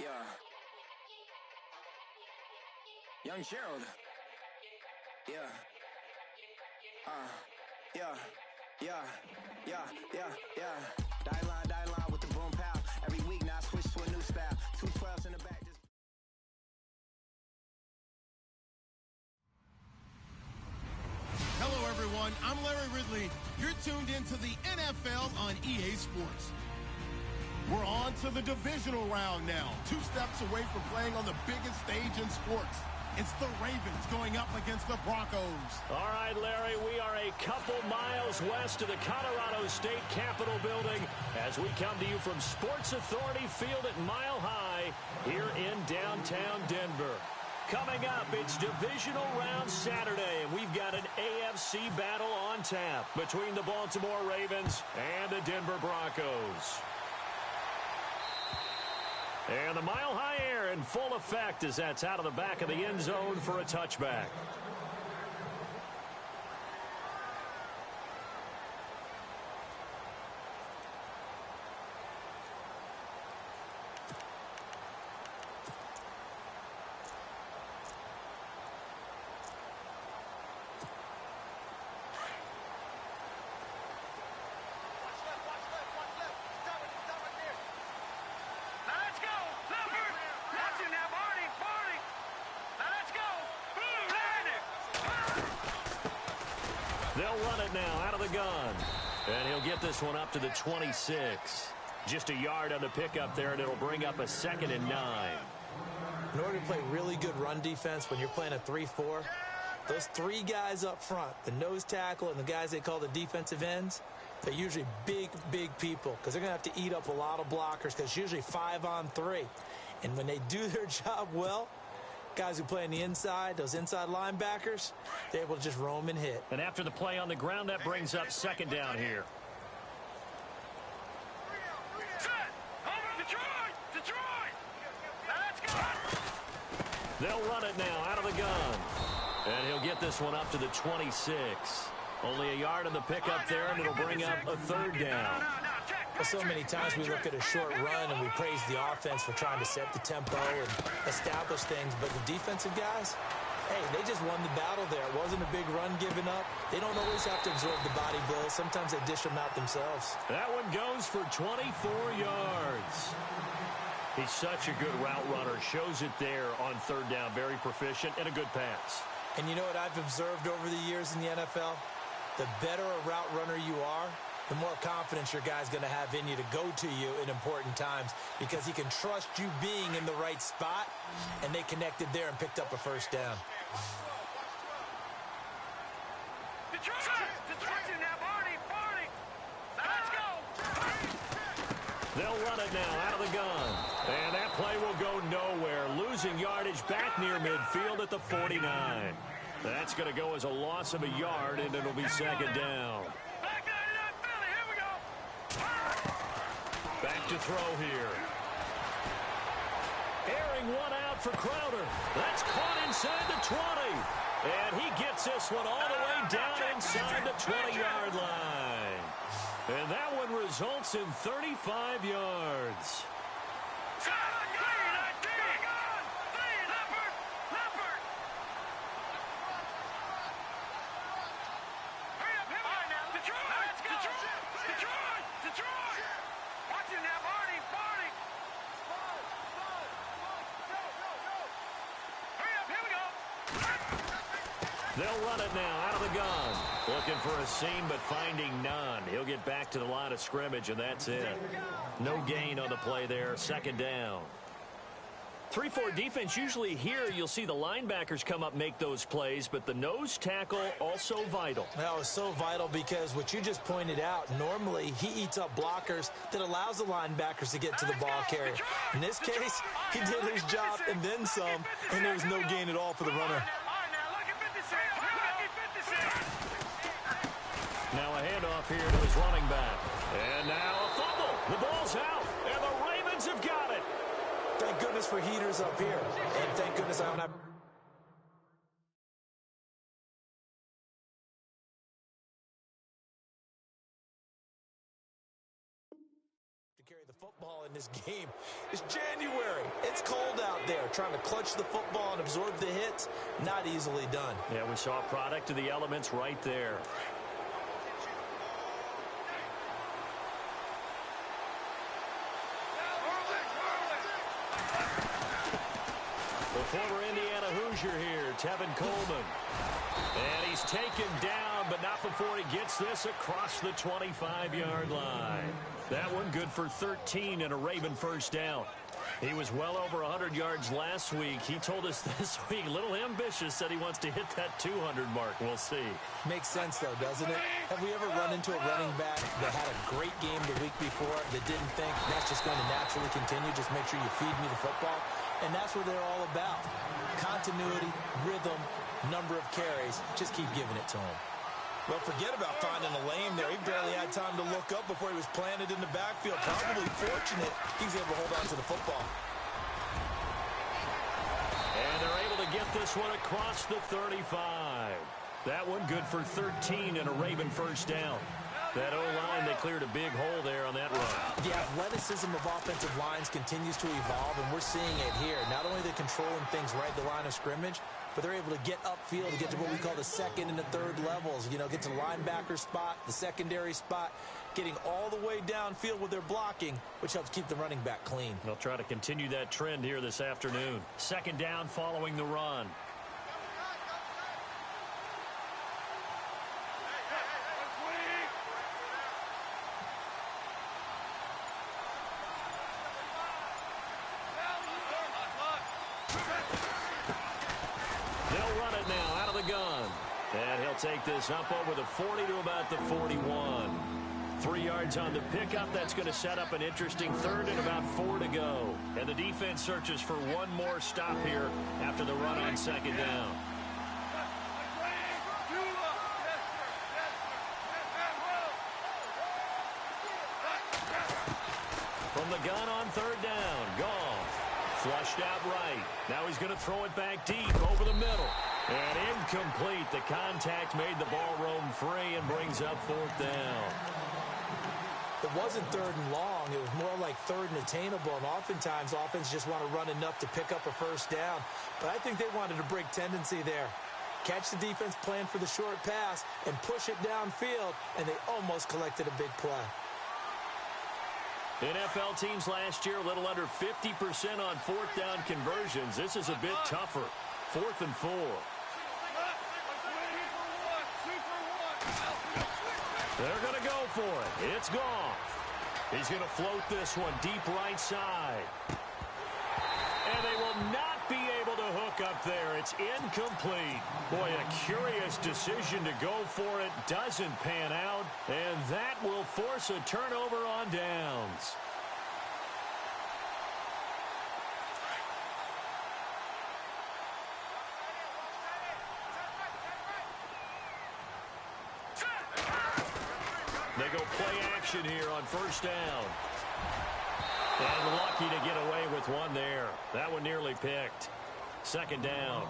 Yeah. Young Gerald. Yeah. Yeah. Die line with the boom pow. Every week now I switch to a new style. 212s in the back. Hello, everyone. I'm Larry Ridley. You're tuned into the NFL on EA Sports. We're on to the divisional round now. 2 steps away from playing on the biggest stage in sports. It's the Ravens going up against the Broncos. All right, Larry, we are a couple miles west of the Colorado State Capitol building as we come to you from Sports Authority Field at Mile High here in downtown Denver. Coming up, it's divisional round Saturday, and we've got an AFC battle on tap between the Baltimore Ravens and the Denver Broncos. And the Mile High air in full effect as that's out of the back of the end zone for a touchback. They'll run it now out of the gun. And he'll get this one up to the 26. Just a yard on the pickup there, and it'll bring up a 2nd and 9. In order to play really good run defense when you're playing a 3-4, those 3 guys up front, the nose tackle and the guys they call the defensive ends, they're usually big people because they're going to have to eat up a lot of blockers because it's usually 5-on-3. And when they do their job well, guys who play on the inside, those inside linebackers, they're able to just roam and hit. And after the play on the ground, that brings up 2nd down here. They'll run it now out of the gun. And he'll get this one up to the 26. Only a yard on the pickup there, and it'll bring up a 3rd down. So many times we look at a short run and we praise the offense for trying to set the tempo and establish things, but the defensive guys, hey, they just won the battle there. It wasn't a big run given up. They don't always have to absorb the body blows. Sometimes they dish them out themselves. That one goes for 24 yards. He's such a good route runner. Shows it there on 3rd down. Very proficient and a good pass. And you know what I've observed over the years in the NFL? The better a route runner you are, the more confidence your guy's going to have in you to go to you in important times because he can trust you being in the right spot, and they connected there and picked up a 1st down. They'll run it now out of the gun. And that play will go nowhere. Losing yardage back near midfield at the 49. That's going to go as a loss of a yard, and it'll be 2nd down. Back to throw here. Airing one out for Crowder. That's caught inside the 20. And he gets this one all the way down inside the 20-yard line. And that one results in 35 yards. They'll run it now out of the gun. Looking for a seam, but finding none. He'll get back to the line of scrimmage, and that's it. No gain on the play there. 2nd down. 3-4 defense, usually here you'll see the linebackers come up, make those plays, but the nose tackle also vital. That was so vital because what you just pointed out, normally he eats up blockers that allows the linebackers to get to the ball carrier. In this case, he did his job and then some, and there was no gain at all for the runner. Now a handoff here to his running back. And now a fumble. The ball's out, and the Ravens have got it. Thank goodness for heaters up here. And thank goodness I don't have... to carry the football in this game. It's January. It's cold out there. Trying to clutch the football and absorb the hits, not easily done. Yeah, we saw a product of the elements right there. The former Indiana Hoosier here, Tevin Coleman. And he's taken down, but not before he gets this across the 25-yard line. That one good for 13 and a Raven first down. He was well over 100 yards last week. He told us this week, a little ambitious, said he wants to hit that 200 mark. We'll see. Makes sense, though, doesn't it? Have we ever run into a running back that had a great game the week before that didn't think that's just going to naturally continue, just make sure you feed me the football? And that's what they're all about. Continuity, rhythm, number of carries. Just keep giving it to him. Well, forget about finding a lane there. He barely had time to look up before he was planted in the backfield. Probably fortunate he's able to hold on to the football. And they're able to get this one across the 35. That one good for 13 and a Raven first down. That O-line, they cleared a big hole there on that run. The athleticism of offensive lines continues to evolve, and we're seeing it here. Not only are they controlling things right at the line of scrimmage, but they're able to get upfield to get to what we call the second and the third levels. You know, get to the linebacker spot, the secondary spot, getting all the way downfield with their blocking, which helps keep the running back clean. They'll try to continue that trend here this afternoon. Second down following the run. And he'll take this up over the 40 to about the 41. 3 yards on the pickup. That's going to set up an interesting third and about 4 to go. And the defense searches for one more stop here after the run on second down. From the gun on third down, Goff. Flushed out right. Now he's going to throw it back deep over the middle. And incomplete. The contact made the ball roam free and brings up fourth down. It wasn't third and long. It was more like third and attainable. And oftentimes, offense just want to run enough to pick up a first down. But I think they wanted a break tendency there. Catch the defense plan for the short pass and push it downfield. And they almost collected a big play. NFL teams last year, a little under 50% on fourth down conversions. This is a bit tougher. 4th and 4. They're going to go for it. It's Goff. He's going to float this one deep right side. And they will not be able to hook up there. It's incomplete. Boy, a curious decision to go for it. Doesn't pan out. And that will force a turnover on downs. They go play action here on first down. And lucky to get away with one there. That one nearly picked. Second down.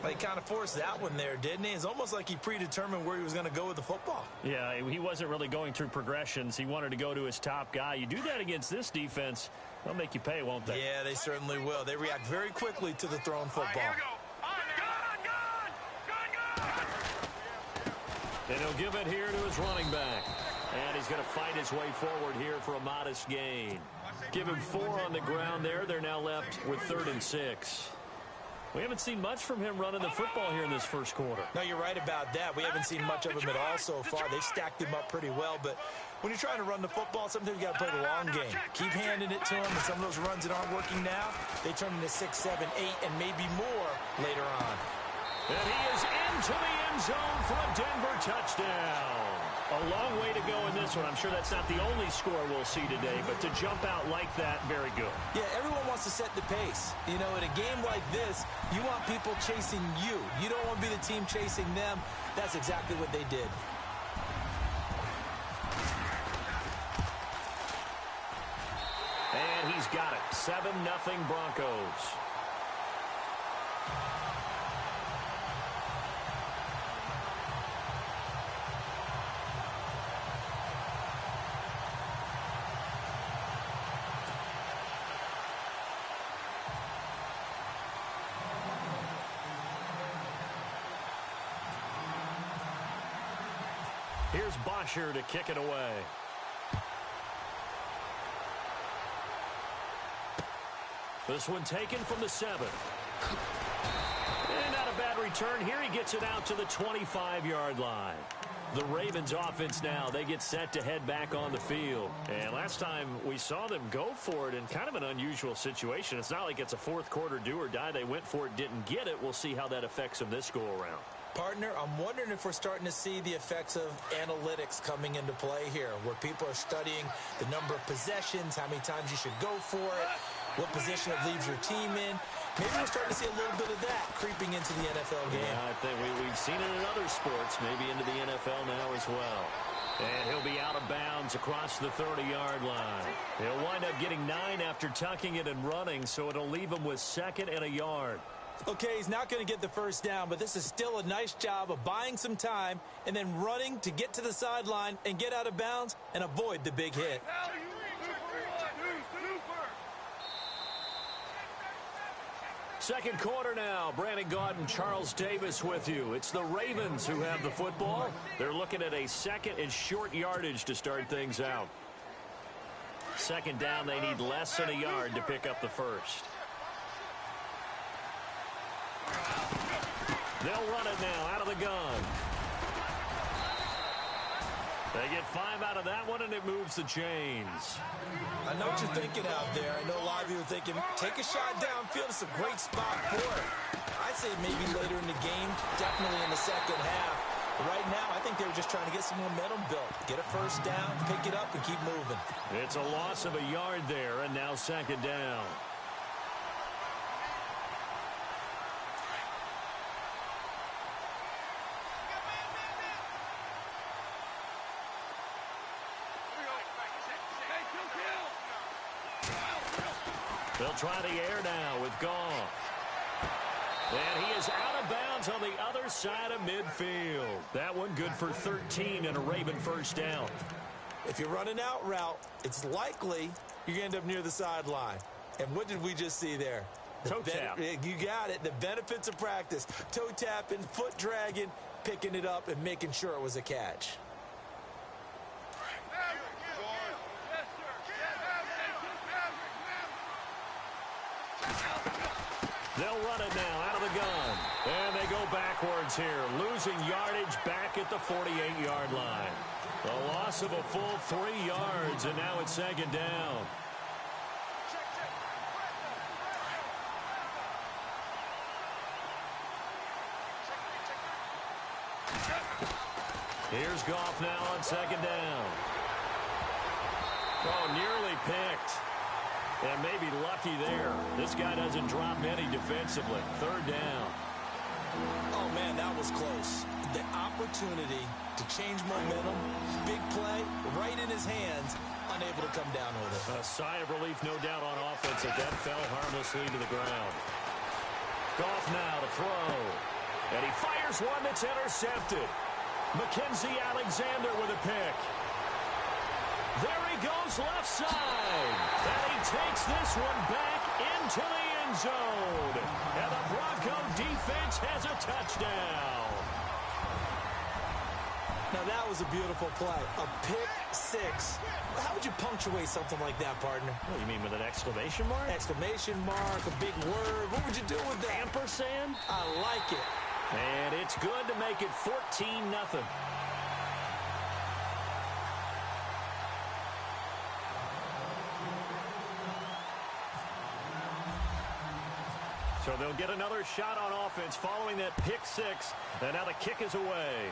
Well, he kind of forced that one there, didn't he? It's almost like he predetermined where he was going to go with the football. Yeah, he wasn't really going through progressions. He wanted to go to his top guy. You do that against this defense, they'll make you pay, won't they? Yeah, they certainly will. They react very quickly to the thrown football. And he'll give it here to his running back. And he's going to fight his way forward here for a modest gain. Give him 4 on the ground there. They're now left with 3rd and 6. We haven't seen much from him running the football here in this first quarter. No, you're right about that. We haven't seen much of him at all so far. They've stacked him up pretty well. But when you're trying to run the football, sometimes you got to play the long game. Keep handing it to him. And some of those runs that aren't working now, they turn into 6, 7, 8, and maybe more later on. And he is into the end zone for a Denver touchdown. A long way to go in this one. I'm sure that's not the only score we'll see today, but to jump out like that, very good. Yeah, everyone wants to set the pace. You know, in a game like this, you want people chasing you. You don't want to be the team chasing them. That's exactly what they did. And he's got it. 7-0 Broncos. Here's Bosher to kick it away. This one taken from the 7. And not a bad return. Here he gets it out to the 25-yard line. The Ravens offense now, they get set to head back on the field. And last time we saw them go for it in kind of an unusual situation. It's not like it's a fourth quarter do or die. They went for it, didn't get it. We'll see how that affects them this go-around. Partner, I'm wondering if we're starting to see the effects of analytics coming into play here, where people are studying the number of possessions, how many times you should go for it, what position it leaves your team in. Maybe we're starting to see a little bit of that creeping into the NFL game. Yeah, I think we've seen it in other sports, maybe into the NFL now as well. And he'll be out of bounds across the 30-yard line. He'll wind up getting 9 after tucking it and running, so it'll leave him with 2nd and a yard. Okay, he's not going to get the first down, but this is still a nice job of buying some time and then running to get to the sideline and get out of bounds and avoid the big hit. Second quarter now. Brandon Gaudin, Charles Davis with you. It's the Ravens who have the football. They're looking at a 2nd and short yardage to start things out. 2nd down, they need less than a yard to pick up the first. They'll run it now out of the gun. They get 5 out of that one, and it moves the chains. I know what you're thinking out there. I know a lot of you are thinking, take a shot downfield. It's a great spot for it. I'd say maybe later in the game, definitely in the second half. But right now, I think they were just trying to get some momentum built. Get a first down, pick it up, and keep moving. It's a loss of a yard there, and now 2nd down. They'll try the air now with Goff. And he is out of bounds on the other side of midfield. That one good for 13 and a Raven first down. If you're running out route, it's likely you're going to end up near the sideline. And what did we just see there? Toe tap. You got it. The benefits of practice. Toe tapping, foot dragging, picking it up, and making sure it was a catch. They'll run it now out of the gun. And they go backwards here, losing yardage back at the 48-yard line. A loss of a full 3 yards, and now it's 2nd down. Here's Goff now on 2nd down. Oh, nearly picked. And maybe lucky there. This guy doesn't drop any defensively. 3rd down. Oh, man, that was close. The opportunity to change momentum, big play, right in his hands, unable to come down with it. A sigh of relief, no doubt, on offense that fell harmlessly to the ground. Goff now to throw. And he fires one that's intercepted. Mackenzie Alexander with a pick. There he goes left side. And he takes this one back into the end zone. And the Bronco defense has a touchdown. Now, that was a beautiful play. A pick 6. How would you punctuate something like that, partner? What, you mean with an exclamation mark? Exclamation mark, a big word. What would you do with that? Ampersand? I like it. And it's good to make it 14-0. So they'll get another shot on offense following that pick 6. And now the kick is away.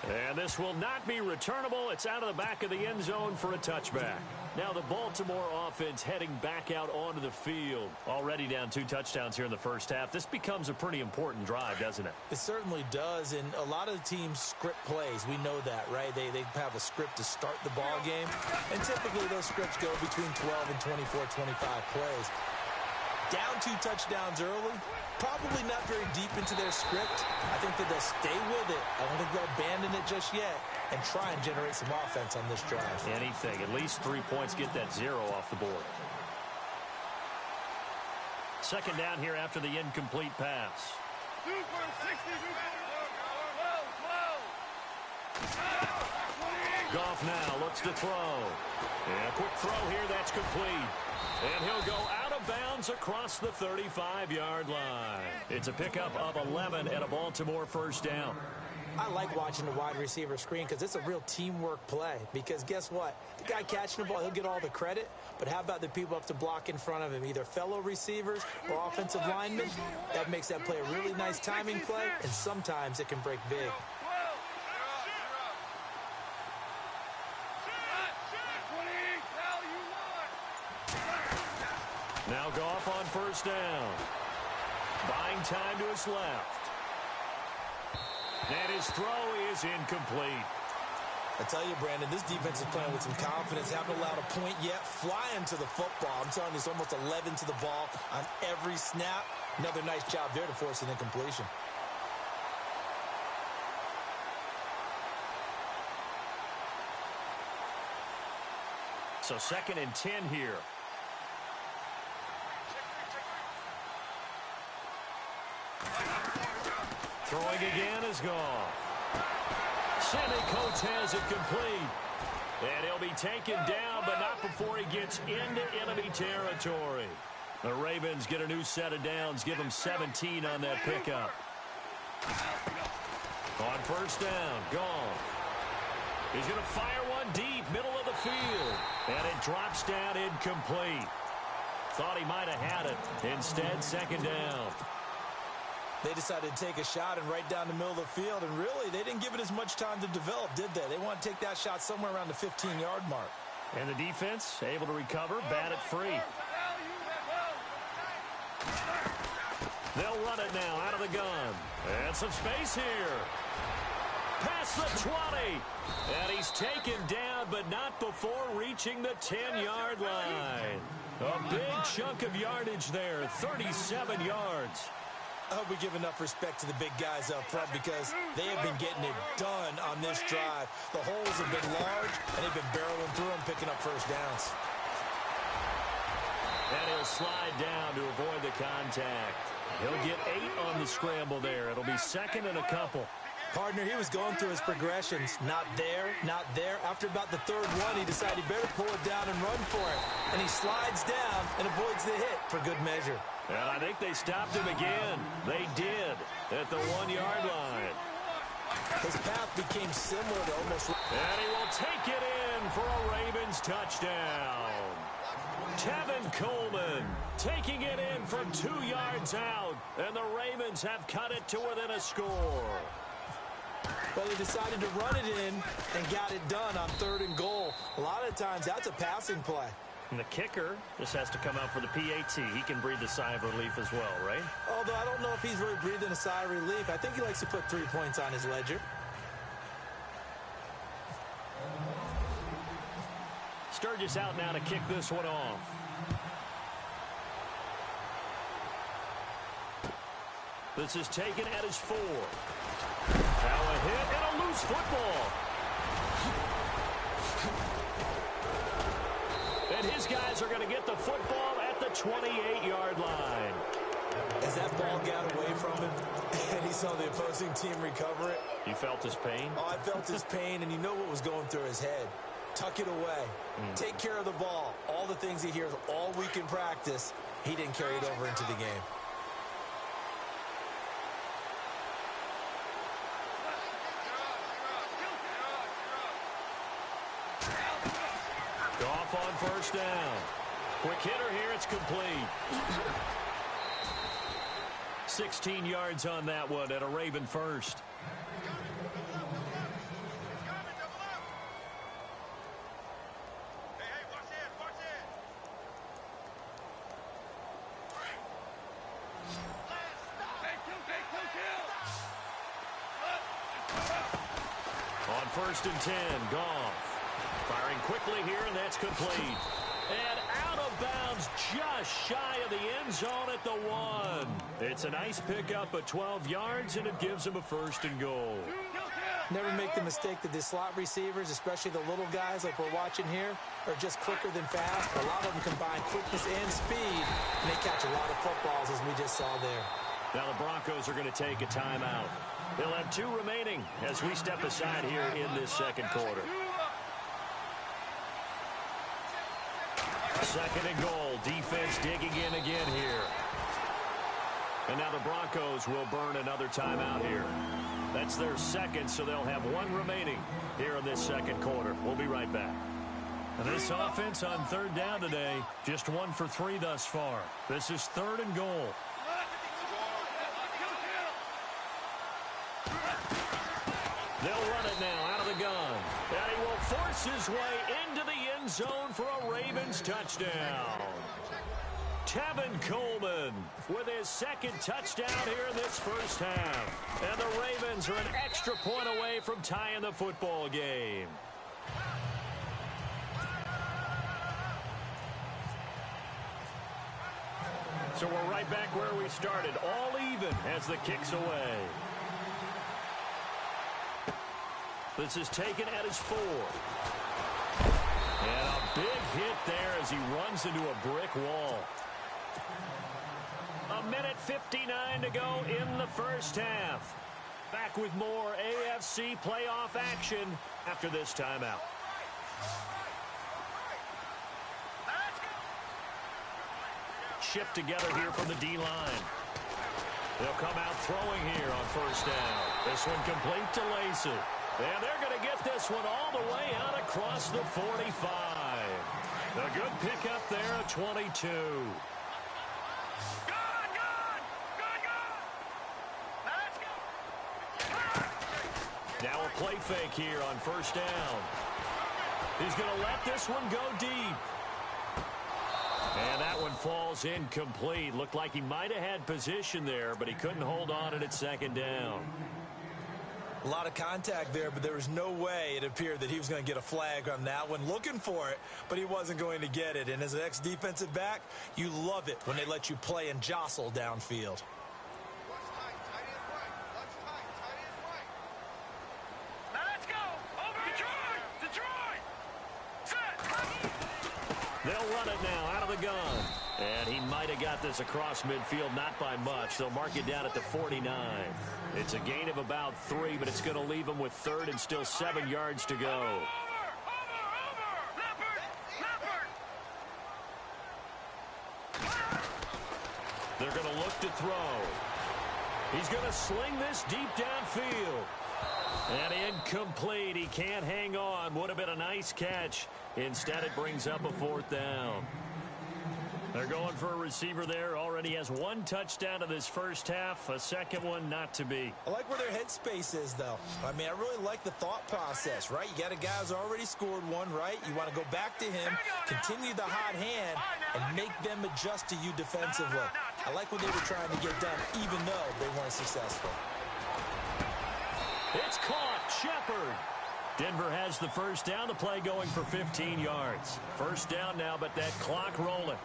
And this will not be returnable. It's out of the back of the end zone for a touchback. Now the Baltimore offense heading back out onto the field. Already down 2 touchdowns here in the first half. This becomes a pretty important drive, doesn't it? It certainly does, and a lot of the teams script plays. We know that, right? They have a script to start the ball game, and typically those scripts go between 12 and 24, 25 plays. Down 2 touchdowns early, probably not very deep into their script. I think that they'll stay with it. I don't think they'll abandon it just yet and try and generate some offense on this drive. Anything. At least 3 points, get that 0 off the board. 2nd down here after the incomplete pass. Goff now looks to throw. And a quick throw here, that's complete. And he'll go out of bounds across the 35-yard line. It's a pickup of 11 and a Baltimore first down. I like watching the wide receiver screen because it's a real teamwork play. Because guess what? The guy catching the ball, he'll get all the credit. But how about the people up to block in front of him, either fellow receivers or offensive linemen? That makes that play a really nice timing play, and sometimes it can break big. Now Goff on first down. Buying time to his left. And his throw is incomplete. I tell you, Brandon, this defense is playing with some confidence. Haven't allowed a point yet. Flying to the football. I'm telling you, it's almost 11 to the ball on every snap. Another nice job there to force an incompletion. So 2nd and 10 here. Throwing again is Goff. Sammy Coates has it complete. And he'll be taken down, but not before he gets into enemy territory. The Ravens get a new set of downs, give them 17 on that pickup. On first down, Goff. He's going to fire one deep, middle of the field. And it drops down incomplete. Thought he might have had it. Instead, 2nd down. They decided to take a shot and right down the middle of the field, and really, they didn't give it as much time to develop, did they? They want to take that shot somewhere around the 15-yard mark. And the defense able to recover, bat it free. They'll run it now out of the gun. And some space here. Past the 20. And he's taken down, but not before reaching the 10-yard line. A big chunk of yardage there, 37 yards. I hope we give enough respect to the big guys up front because they have been getting it done on this drive. The holes have been large, and they've been barreling through them, picking up first downs. And he'll slide down to avoid the contact. He'll get 8 on the scramble there. It'll be 2nd and a couple. Partner, he was going through his progressions. Not there, not there. After about the 3rd one, he decided he better pull it down and run for it. And he slides down and avoids the hit for good measure. And I think they stopped him again. They did at the 1-yard line. His path became similar to almost... And he will take it in for a Ravens touchdown. Tevin Coleman taking it in from 2 yards out. And the Ravens have cut it to within a score. Well, he decided to run it in and got it done on 3rd and goal. A lot of times, that's a passing play. And the kicker just has to come out for the PAT. He can breathe a sigh of relief as well, right? Although I don't know if he's really breathing a sigh of relief. I think he likes to put 3 points on his ledger. Sturgis out now to kick this one off. This is taken at his 4. Now a hit and a loose football. And his guys are going to get the football at the 28-yard line. As that ball got away from him and he saw the opposing team recover it. You felt his pain? Oh, I felt his pain, and you know what was going through his head. Tuck it away. Take care of the ball. All the things he hears all week in practice, he didn't carry it over into the game. Goff on first down. Quick hitter here, it's complete. 16 yards on that one at a Raven first. On 1st and 10, Goff. Firing quickly here, and that's complete. And out of bounds, just shy of the end zone at the 1. It's a nice pickup of 12 yards, and it gives him a 1st and goal. Never make the mistake that the slot receivers, especially the little guys like we're watching here, are just quicker than fast. A lot of them combine quickness and speed, and they catch a lot of footballs, as we just saw there. Now the Broncos are going to take a timeout. They'll have 2 remaining as we step aside here in this second quarter. Second and goal. Defense digging in again here. And now the Broncos will burn another timeout here. That's their second, so they'll have 1 remaining here in this second quarter. We'll be right back. And this offense on third down today, just 1 for 3 thus far. This is third and goal. They'll run it now out of the gun. And he will force his way into the end zone for a Ravens touchdown. Tevin Coleman with his second touchdown here in this first half. And the Ravens are an extra point away from tying the football game. So we're right back where we started, all even as the kick's away. This is taken at his 4. And a big hit there as he runs into a brick wall. 1:59 to go in the first half. Back with more AFC playoff action after this timeout. Shift together here from the D-line. They'll come out throwing here on first down. This one complete to Lacey. And they're going to get this one all the way out across the 45. A good pickup there at 22. Now a play fake here on first down. He's going to let this one go deep. And that one falls incomplete. Looked like he might have had position there, but he couldn't hold on at second down. A lot of contact there, but there was no way it appeared that he was going to get a flag on that one. Looking for it, but he wasn't going to get it. And as an ex-defensive back, you love it when they let you play and jostle downfield. They'll run it now out of the gun. And he might have got this across midfield, not by much. They'll mark it down at the 49. It's a gain of about 3, but it's going to leave him with third and still 7 yards to go. They're going to look to throw. He's going to sling this deep downfield. And incomplete. He can't hang on. Would have been a nice catch. Instead, it brings up a 4th down. They're going for a receiver there. Already has 1 touchdown in this first half. A second one not to be. I like where their headspace is, though. I mean, I really like the thought process, right? You got a guy who's already scored 1, right? You want to go back to him, continue the hot hand, and make them adjust to you defensively. I like what they were trying to get done, even though they weren't successful. It's caught. Shepard. Denver has the first down. The play going for 15 yards. First down now, but that clock rolling.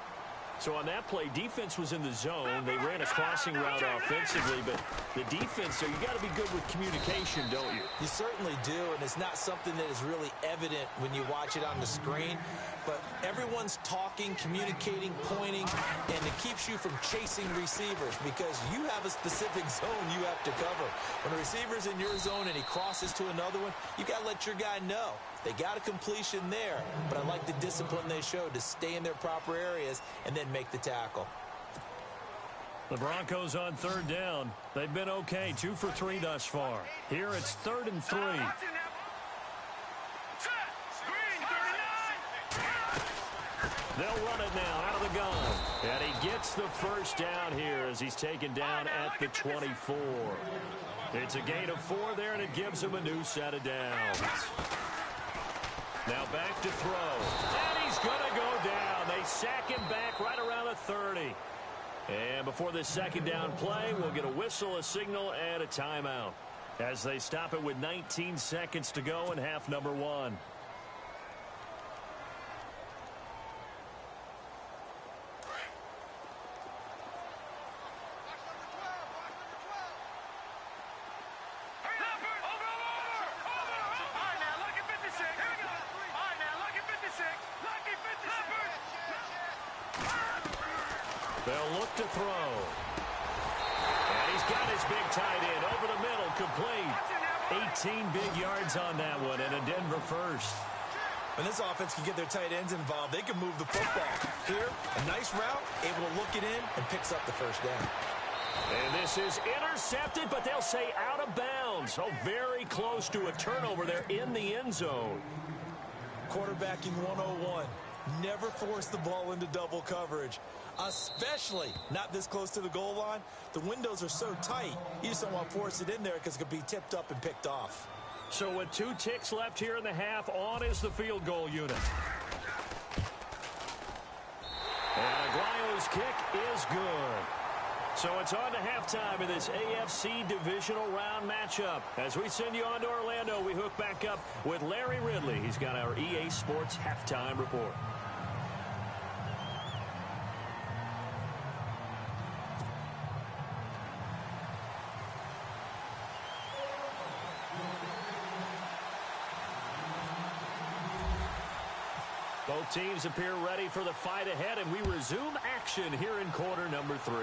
So on that play, defense was in the zone. They ran a crossing route offensively, but the defense, so you got to be good with communication, don't you? You certainly do, and it's not something that is really evident when you watch it on the screen. But everyone's talking, communicating, pointing, and it keeps you from chasing receivers because you have a specific zone you have to cover. When a receiver's in your zone and he crosses to another one, you got to let your guy know. They got a completion there, but I like the discipline they showed to stay in their proper areas and then make the tackle. The Broncos on third down. They've been okay, 2 for 3 thus far. Here it's 3rd and 3. They'll run it now out of the gun. And he gets the first down here as he's taken down at the 24. It's a gain of 4 there, and it gives him a new set of downs. Now back to throw. And he's going to go down. They sack him back right around the 30. And before this second down play, we'll get a whistle, a signal, and a timeout as they stop it with 19 seconds to go in half number 1. They'll look to throw. And got his big tight end over the middle, complete. 18 big yards on that one, and a Denver first. When this offense can get their tight ends involved, they can move the football. Here, a nice route, able to look it in, and picks up the first down. And this is intercepted, but they'll say out of bounds. So very close to a turnover there in the end zone. Quarterbacking 101. Never force the ball into double coverage, especially not this close to the goal line. The windows are so tight, you just don't want to force it in there because it could be tipped up and picked off. So with 2 ticks left here in the half, on is the field goal unit. And Aguayo's kick is good. So it's on to halftime in this AFC divisional round matchup. As we send you on to Orlando, we hook back up with Larry Ridley. He's got our EA Sports halftime report. Both teams appear ready for the fight ahead, and we resume action here in quarter number 3.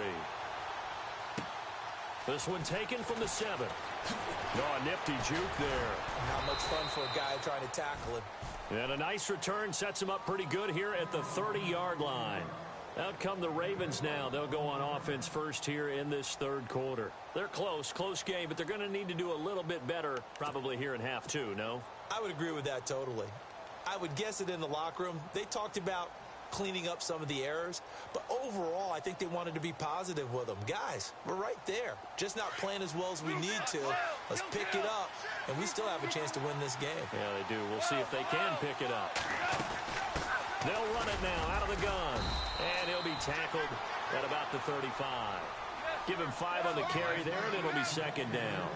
This one taken from the 7. Oh, a nifty juke there. Not much fun for a guy trying to tackle him. And a nice return sets him up pretty good here at the 30-yard line. Out come the Ravens now. They'll go on offense first here in this third quarter. They're close game, but they're going to need to do a little bit better probably here in half 2, no? I would agree with that totally. I would guess it in the locker room. They talked about cleaning up some of the errors, but overall, I think they wanted to be positive with them. Guys, we're right there. Just not playing as well as we need to. Let's pick it up, and we still have a chance to win this game. Yeah, they do. We'll see if they can pick it up. They'll run it now out of the gun, and he'll be tackled at about the 35. Give him 5 on the carry there, and it'll be second down.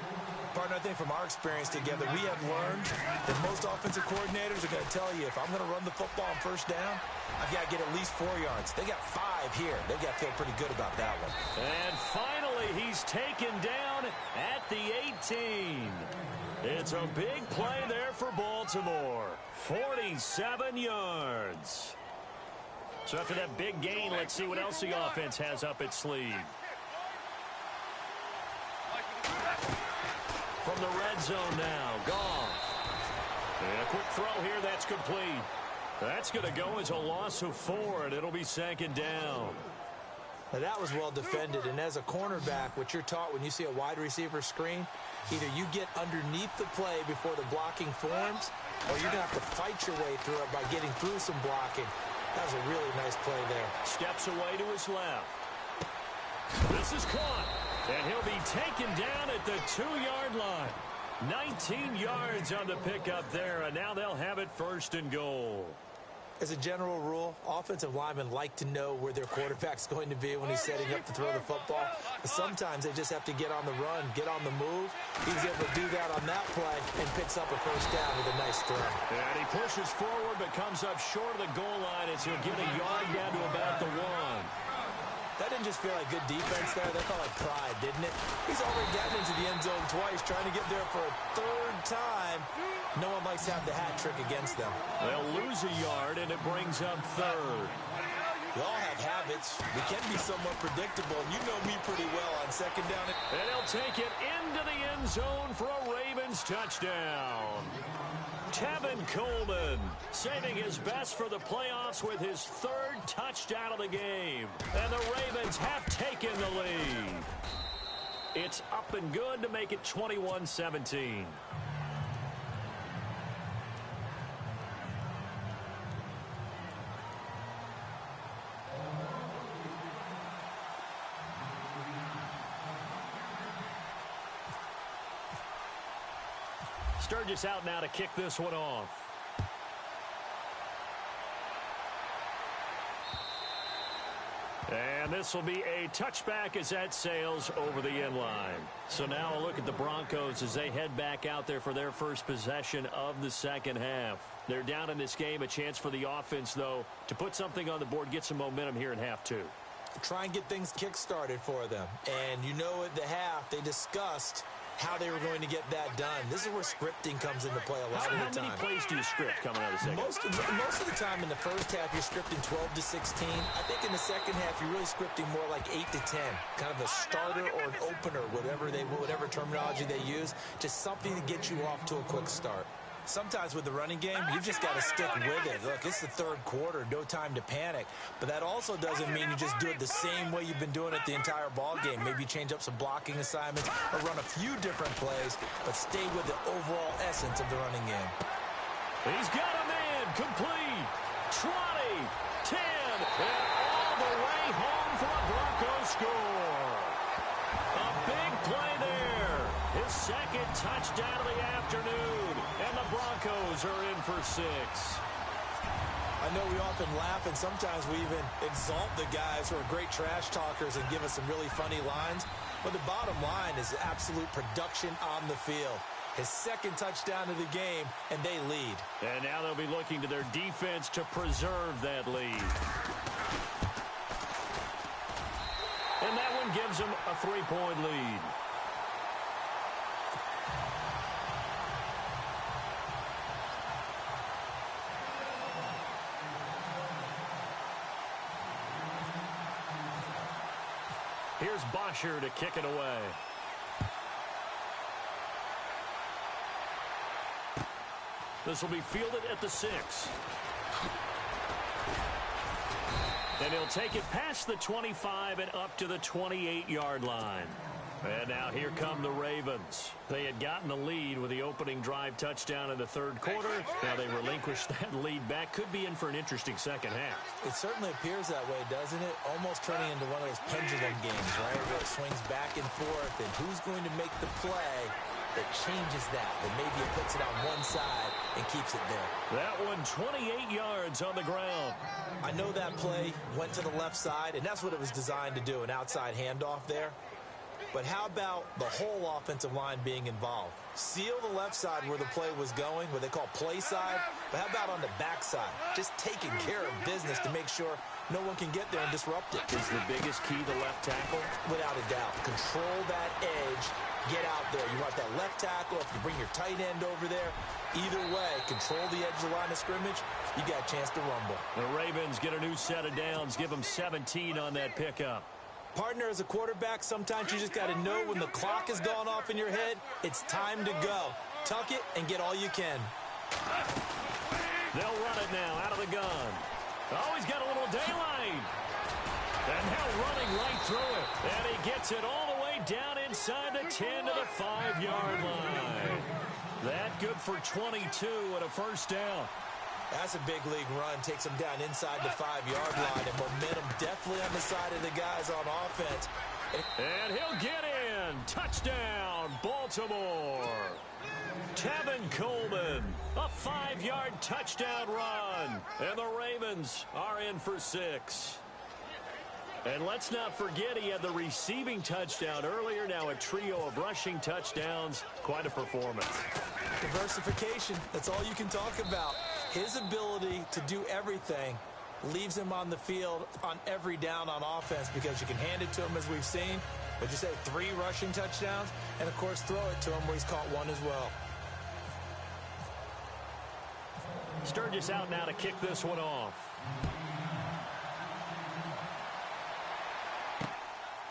Partner, I think from our experience together, we have learned that most offensive coordinators are going to tell you, if I'm going to run the football on first down, I've got to get at least 4 yards. They got 5 here. They've got to feel pretty good about that one. And finally, he's taken down at the 18. It's a big play there for Baltimore. 47 yards. So after that big gain, let's see what else the offense has up its sleeve. From the red zone now, Goff. And a quick throw here, that's complete. That's going to go as a loss of 4, and it'll be second down. Now that was well defended, and as a cornerback, what you're taught when you see a wide receiver screen, either you get underneath the play before the blocking forms, or you're going to have to fight your way through it by getting through some blocking. That was a really nice play there. Steps away to his left. This is caught. And he'll be taken down at the 2-yard line. 19 yards on the pickup there, and now they'll have it first and goal. As a general rule, offensive linemen like to know where their quarterback's going to be when he's setting up to throw the football. But sometimes they just have to get on the run, get on the move. He was able to do that on that play and picks up a first down with a nice throw. And he pushes forward but comes up short of the goal line as he'll get a yard down to about the 1. That didn't just feel like good defense there. That felt like pride, didn't it? He's already gotten into the end zone twice, trying to get there for a 3rd time. No one likes to have the hat trick against them. They'll lose a yard, and it brings up 3rd. We all have habits. We can be somewhat predictable, and you know me pretty well on second down. And he'll take it into the end zone for a Ravens touchdown. Tevin Coleman saving his best for the playoffs with his 3rd touchdown of the game. And the Ravens have taken the lead. It's up and good to make it 21-17. Sturgis out now to kick this one off. And this will be a touchback as that sails over the end line. So now a look at the Broncos as they head back out there for their first possession of the second half. They're down in this game. A chance for the offense, though, to put something on the board, get some momentum here in half 2. Try and get things kick-started for them. And you know at the half, they discussed how they were going to get that done. This is where scripting comes into play a lot of the time. How many plays do you script coming out of the second? Most of the time in the first half, you're scripting 12 to 16. I think in the second half, you're really scripting more like 8 to 10. Kind of a starter or an opener, whatever terminology they use. Just something to get you off to a quick start. Sometimes with the running game, you've just got to stick with it. Look, it's the third quarter, no time to panic. But that also doesn't mean you just do it the same way you've been doing it the entire ball game. Maybe change up some blocking assignments or run a few different plays, but stay with the overall essence of the running game. He's got a man, complete, 20, 10, and all the way home for a Broncos score. A big play there. His second touchdown of the afternoon, and the Broncos are in for 6. I know we often laugh, and sometimes we even exalt the guys who are great trash talkers and give us some really funny lines, but the bottom line is absolute production on the field. His second touchdown of the game, and they lead. And now they'll be looking to their defense to preserve that lead. And that one gives them a 3-point lead. Here's Bosher to kick it away. This will be fielded at the 6. And he'll take it past the 25 and up to the 28-yard line. And now here come the Ravens. They had gotten the lead with the opening drive touchdown in the third quarter. Now they relinquished that lead back. Could be in for an interesting second half. It certainly appears that way, doesn't it? Almost turning into one of those pendulum games, right? Where it swings back and forth, and who's going to make the play that changes that maybe it puts it on one side and keeps it there. That one 28 yards on the ground. I know that play went to the left side, and that's what it was designed to do, an outside handoff there. But how about the whole offensive line being involved? Seal the left side where the play was going, what they call play side. But how about on the back side? Just taking care of business to make sure no one can get there and disrupt it. Is the biggest key the left tackle? Without a doubt. Control that edge. Get out there. You want that left tackle. If you bring your tight end over there, either way, control the edge of the line of scrimmage, you got a chance to rumble. The Ravens get a new set of downs. Give them 17 on that pickup. Partner, as a quarterback, sometimes you just got to know when the clock has gone off in your head, it's time to go. Tuck it and get all you can. They'll run it now out of the gun. Oh, he's got a little daylight. And now running right through it. And he gets it all the way down inside the 10 to the 5-yard line. That good for 22 and a first down. That's a big league run. Takes them down inside the 5-yard line. And momentum definitely on the side of the guys on offense. And he'll get in. Touchdown, Baltimore. Tevin Coleman, a 5-yard touchdown run. And the Ravens are in for 6. And let's not forget he had the receiving touchdown earlier. Now a trio of rushing touchdowns. Quite a performance. Diversification. That's all you can talk about. His ability to do everything leaves him on the field on every down on offense because you can hand it to him as we've seen. But you say 3 rushing touchdowns and, of course, throw it to him where he's caught 1 as well. Sturgis out now to kick this one off.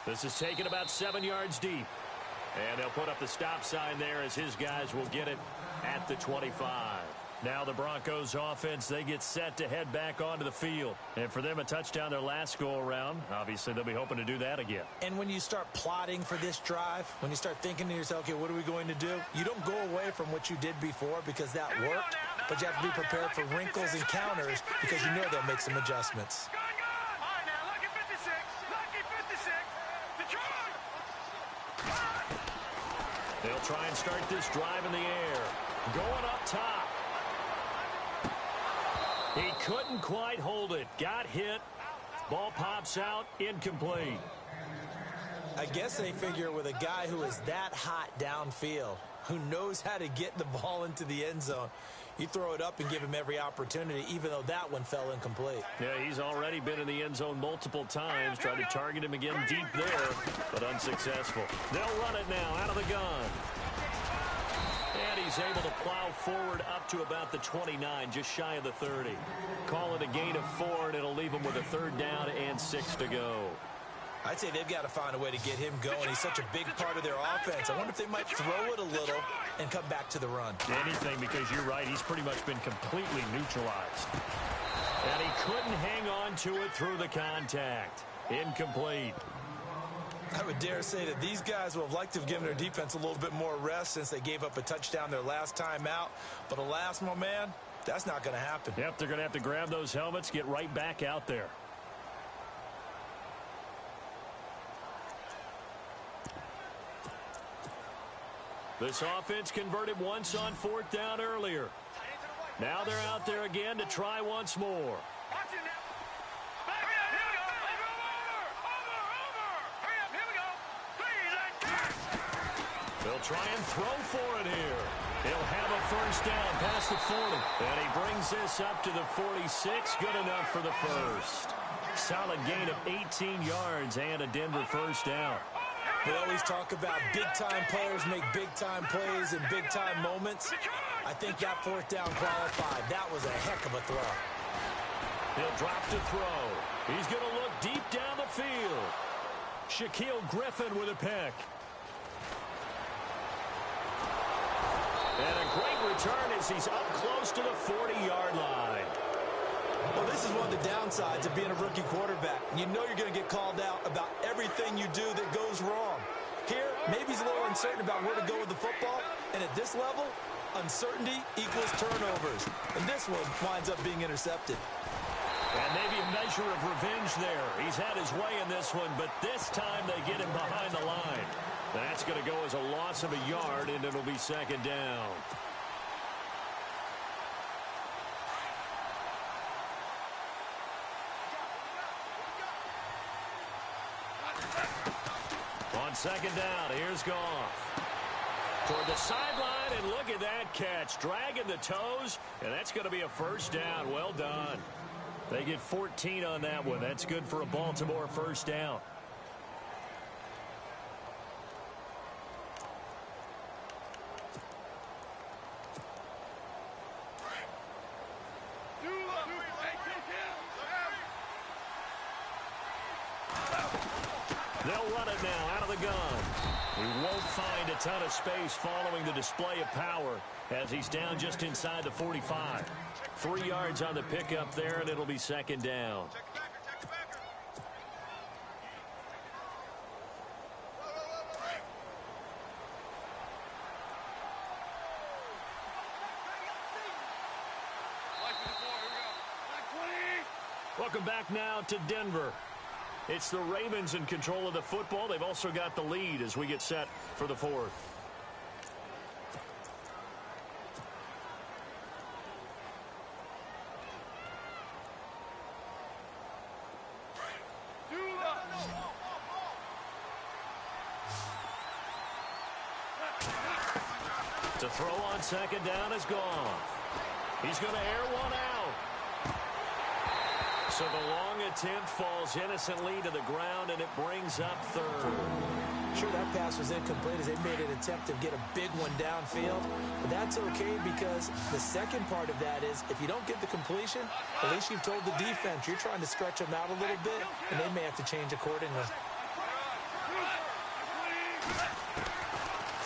This is taken about 7 yards deep. And they'll put up the stop sign there as his guys will get it at the 25. Now the Broncos offense, they get set to head back onto the field. And for them, a touchdown their last go-around. Obviously, they'll be hoping to do that again. And when you start plotting for this drive, when you start thinking to yourself, okay, what are we going to do? You don't go away from what you did before because that worked, but you have to be prepared for wrinkles and counters because you know they'll make some adjustments. They'll try and start this drive in the air. Going up top. He couldn't quite hold it. Got hit. Ball pops out. Incomplete. I guess they figure with a guy who is that hot downfield, who knows how to get the ball into the end zone, you throw it up and give him every opportunity, even though that one fell incomplete. Yeah, he's already been in the end zone multiple times. Tried to target him again deep there, but unsuccessful. They'll run it now out of the gun. he's able to plow forward up to about the 29, just shy of the 30. Call it a gain of 4, and it'll leave him with a 3rd down and 6 to go. I'd say they've got to find a way to get him going. He's such a big part of their offense. I wonder if they might throw it a little and come back to the run. Anything, because you're right. He's pretty much been completely neutralized. And he couldn't hang on to it through the contact. Incomplete. I would dare say that these guys will have liked to have given their defense a little bit more rest since they gave up a touchdown their last time out. But alas, my man, that's not going to happen. Yep, they're going to have to grab those helmets, get right back out there. This offense converted once on 4th down earlier. Now they're out there again to try once more. They'll try and throw for it here. He'll have a 1st down past the 40. And he brings this up to the 46. Good enough for the 1st. Solid gain of 18 yards and a Denver 1st down. We always talk about big-time players make big-time plays in big-time moments. I think that 4th down qualified. That was a heck of a throw. He'll drop to throw. He's going to look deep down the field. Shaquille Griffin with a pick. And a great return as he's up close to the 40-yard line. Well, this is one of the downsides of being a rookie quarterback. You know you're going to get called out about everything you do that goes wrong. Here, maybe he's a little uncertain about where to go with the football. And at this level, uncertainty equals turnovers. And this one winds up being intercepted. And maybe a measure of revenge there. He's had his way in this one, but this time they get him behind the line. That's going to go as a loss of a yard, and it'll be 2nd down. On 2nd down, here's Goff. Toward the sideline, and look at that catch. Dragging the toes, and that's going to be a 1st down. Well done. They get 14 on that one. That's good for a Baltimore 1st down. They'll run it now out of the gun. He won't find a ton of space following the display of power as he's down just inside the 45. 3 yards on the pickup there, and it'll be 2nd down. Welcome back now to Denver. It's the Ravens in control of the football. They've also got the lead as we get set for the 4th. To throw on 2nd down is Goff. He's going to air one out. So the long attempt falls innocently to the ground, and it brings up 3rd. Sure, that pass was incomplete as they made an attempt to get a big one downfield. But that's okay because the second part of that is if you don't get the completion, at least you've told the defense you're trying to stretch them out a little bit, and they may have to change accordingly.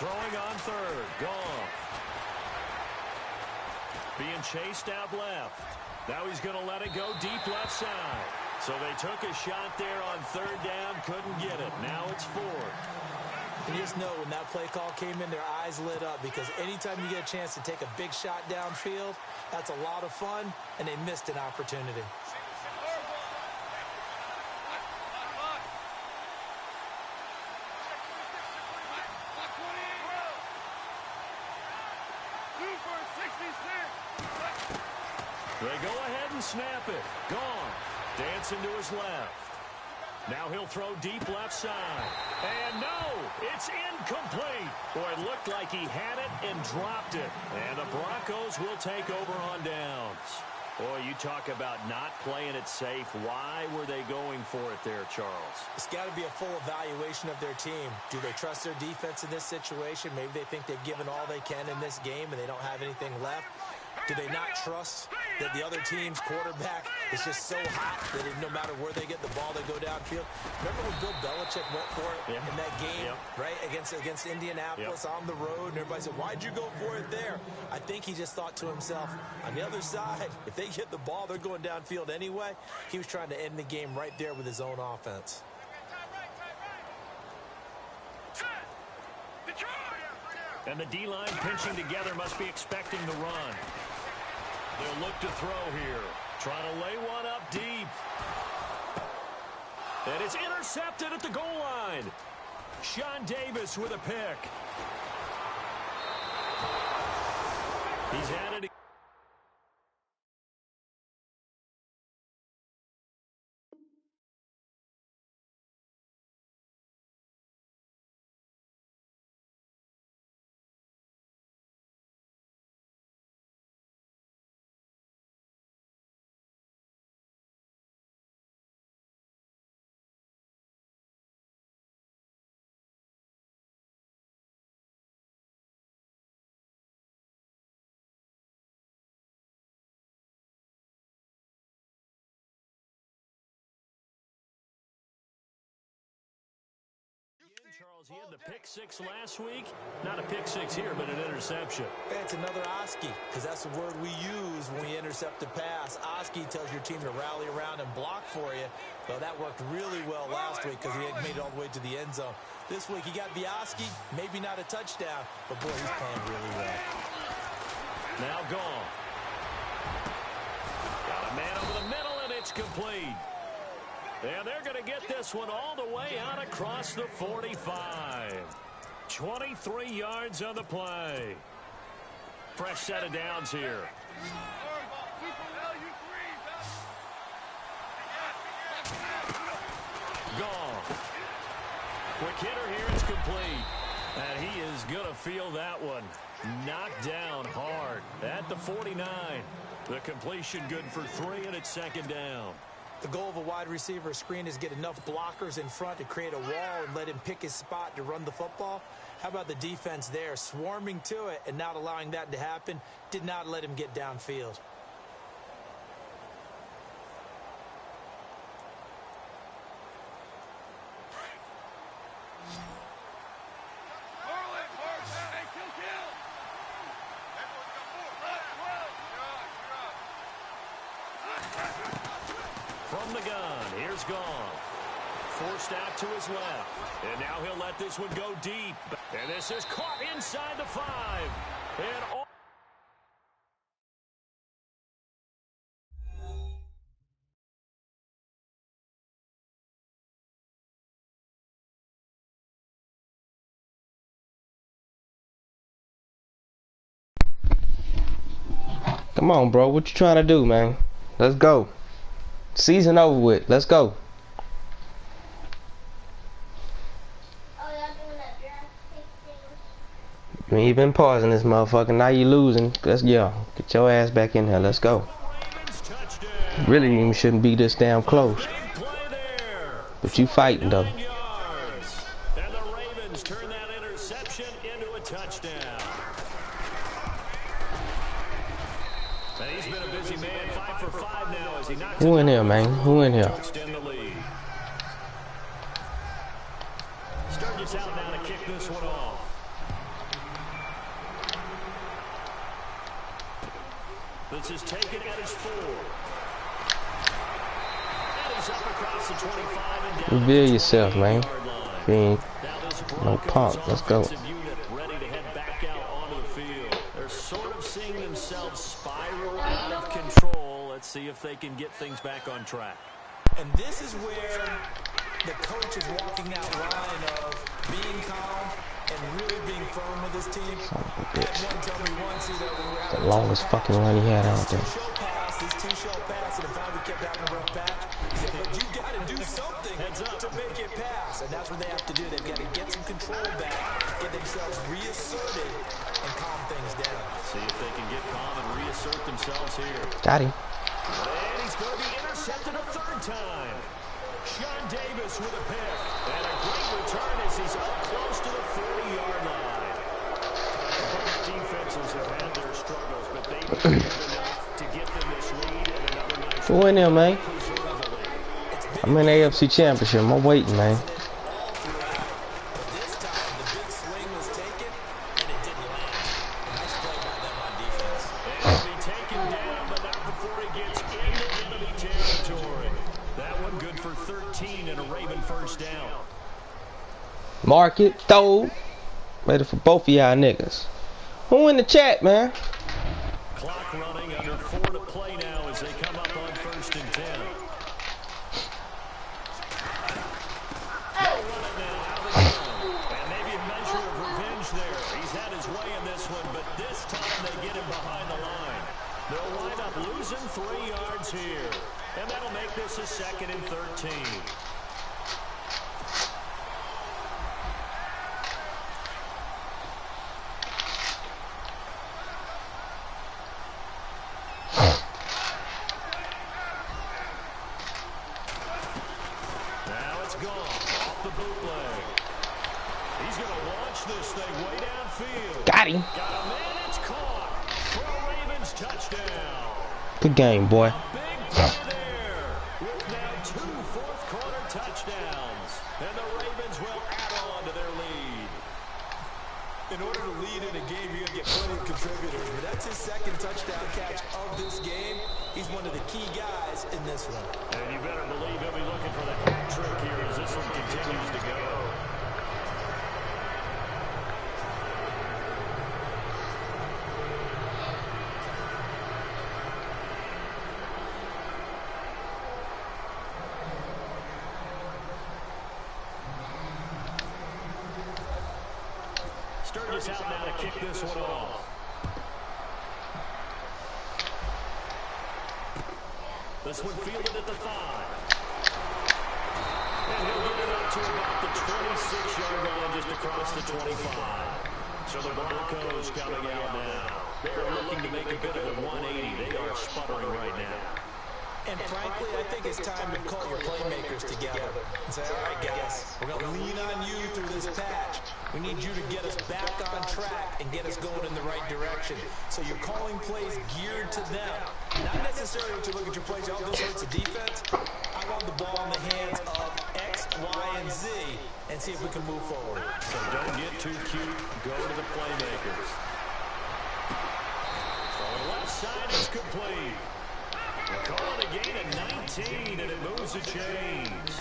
Throwing on 3rd. Goff. Being chased out left. Now he's going to let it go deep left side. So they took a shot there on 3rd down, couldn't get it. Now it's 4th. You just know when that play call came in, their eyes lit up because anytime you get a chance to take a big shot downfield, that's a lot of fun, and they missed an opportunity. They go ahead and snap it. Gone. Dancing to his left. Now he'll throw deep left side. And no, it's incomplete. Boy, it looked like he had it and dropped it. And the Broncos will take over on downs. Boy, you talk about not playing it safe. Why were they going for it there, Charles? It's got to be a full evaluation of their team. Do they trust their defense in this situation? Maybe they think they've given all they can in this game and they don't have anything left. Do they not trust that the other team's quarterback is just so hot that no matter where they get the ball, they go downfield? Remember when Bill Belichick went for it in that game, right, against Indianapolis on the road, and everybody said, why'd you go for it there? I think he just thought to himself, on the other side, if they get the ball, they're going downfield anyway. He was trying to end the game right there with his own offense. And the D-line pinching together must be expecting the run. They'll look to throw here. Trying to lay one up deep. And it's intercepted at the goal line. Sean Davis with a pick. He's at it. Charles, he had the pick six last week. Not a pick six here, but an interception. It's another Oski, because that's the word we use when we intercept a pass. Oski tells your team to rally around and block for you. Well, that worked really well last week because he had made it all the way to the end zone. This week he got the Oski, maybe not a touchdown, but boy, he's playing really well. Now gone. Got a man over the middle, and it's complete. And they're going to get this one all the way out across the 45. 23 yards on the play. Fresh set of downs here. Gone. Quick hitter here, it's complete. And he is going to feel that one. Knocked down hard at the 49. The completion good for 3, and it's second down. The goal of a wide receiver screen is get enough blockers in front to create a wall and let him pick his spot to run the football. How about the defense there, swarming to it and not allowing that to happen? Did not let him get downfield. From the gun, here's Goff. Forced out to his left. And now he'll let this one go deep. And this is caught inside the 5. And all Come on, bro. What you trying to do, man? Let's go. Season over with. Let's go. You ain't been pausing this motherfucker. Now you losing. Let's go. Get your ass back in here. Let's go. Really even shouldn't be this damn close. But you fighting though. And the Ravens turn that interception into a touchdown. And he's been a busy man, 5 for 5 now as he knocks Who in here, man? Who in here? extend the lead. Sturgis out now to kick this one off. This is taken at his 4. And he's up across the 25 and down. Reveal yourself, man. You ain't no punk. Let's go. Ready to head back out onto the field. They're sort of seeing themselves spiral out of control. Let's see if they can get things back on track. And this is where the coach is walking that line of being calm and really being firm with his team. The longest fucking run he had out there. This two-shell pass, and finally kept having a rough patch. He said, look, you've got to do something to make it pass. And that's what they have to do. They've got to get some control back, get themselves reasserted, and calm things down. See if they can get calm and reassert themselves here. Got him. And he's going to be intercepted a third time. Sean Davis with a pick. And a great return as he's up close to the 40-yard line. Both defenses have had their struggles, but they've been enough to get them this lead and another nice. Go in there, man. I'm in the AFC Championship. I'm waiting, man. This time, the big swing was taken, and it didn't land. Nice play by them on defense. And he'll be taken down, but not before he gets into enemy territory. That one good for 13 and a Raven first down. Mark it, throw. Ready for both of y'all niggas. Who in the chat, man? Clock running, under 4 to play now as they come up on 1st and 10. They'll run it now out of the zone. And maybe a measure of revenge there. He's had his way in this one, but this time they get him behind the line. They'll wind up losing 3 yards here. And that'll make this a 2nd and 13. Now it's gone. Off the bootleg. He's going to launch this thing way downfield. Got him. Got a man, it's caught. For a Ravens touchdown. Good game, boy. Big play there. With now 2 fourth-quarter touchdowns. And the Ravens will add on to their lead. In order to lead in a game, you're going to get plenty of contributors. But that's his 2nd touchdown catch of this game. He's one of the key guys in this one. And you better believe he'll be looking for the hat trick here as this one continues to go. Sturgis out now to kick this one off. This one fielded at the 5. And he'll get it up to about the 26-yard line, just across the 25. So the Broncos coming out now. They're looking to make a bit of a 180. They are sputtering right now. And frankly, I think it's time to call your playmakers together and say, all right, guys, we're going to lean on you through this patch. We need you to get us back on track and get us going in the right direction. So you're calling plays geared to them. Not necessarily what you look at your plays, all this hurts the defense. I want the ball in the hands of X, Y, and Z and see if we can move forward. So don't get too cute. Go to the playmakers. From the left side, it's complete. They call it a gain of 19, and it moves the chains.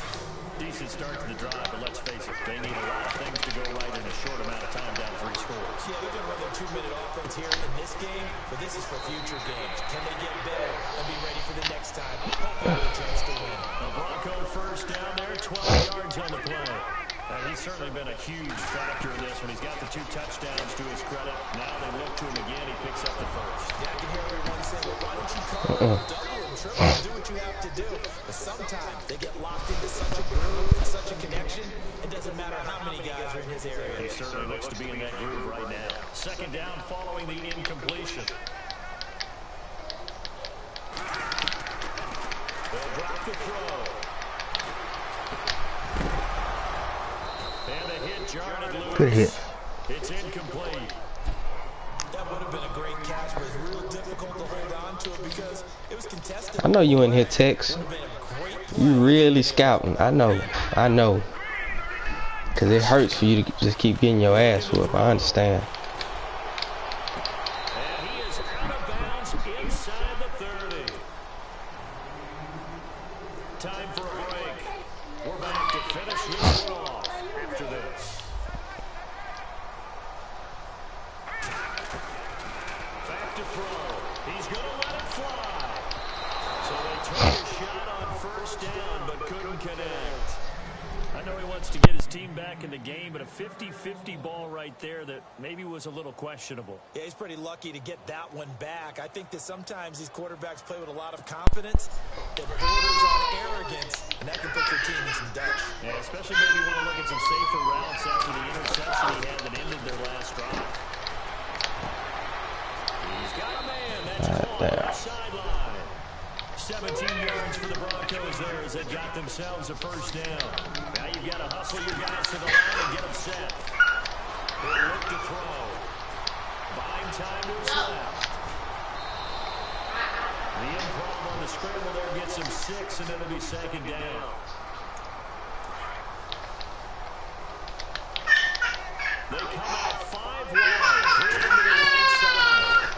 Decent start to the drive, but let's face it, they need a lot of things to go right in a short amount of time, down 3 scores. Yeah, they're going to run their 2-minute offense here in this game, but this is for future games. Can they get better and be ready for the next time? Hopefully, a chance to win. A Bronco first down there, 12 yards on the play. He's certainly been a huge factor in this when he's got the 2 touchdowns to his credit. Now they look to him again. He picks up the first. Yeah, I can hear everyone say, well, why don't you cover double and triple and do what you have to do? But sometimes they get locked into such a groove and such a connection, it doesn't matter how many guys are in his area. He certainly looks to be in that groove right now. 2nd down following the incompletion. They'll drop the throw. And a hit jarred loose. Good hit. It's incomplete. That would have been a great catch, but it's real difficult to hold on to it because it was contested. I know you in here, Tex. You really scouting. I know. Because it hurts for you to just keep getting your ass whooped. I understand. And he is out of bounds inside the 30. Time for a break. We're back to finish this one off after this. Back to throw. He's going to let it fly. So they took a shot on 1st down, but couldn't connect. I know he wants to get his team back in the game, but a 50-50 ball right there that maybe was a little questionable. Yeah, he's pretty lucky to get that one back. I think that sometimes these quarterbacks play with a lot of confidence that borders on arrogance, and that can put your team in some Dutch. Yeah, especially maybe want to look at some safer routes after the interception he had that ended their last drive. He's got a man. That's caught on the sideline. that got themselves a first down. Now you've got to hustle your guys to the line and get them set. He'll look to throw. Buying time to his left. The improv on the scramble there gets him 6, and it'll be second down. They come out 5 wide, 3 into the right side.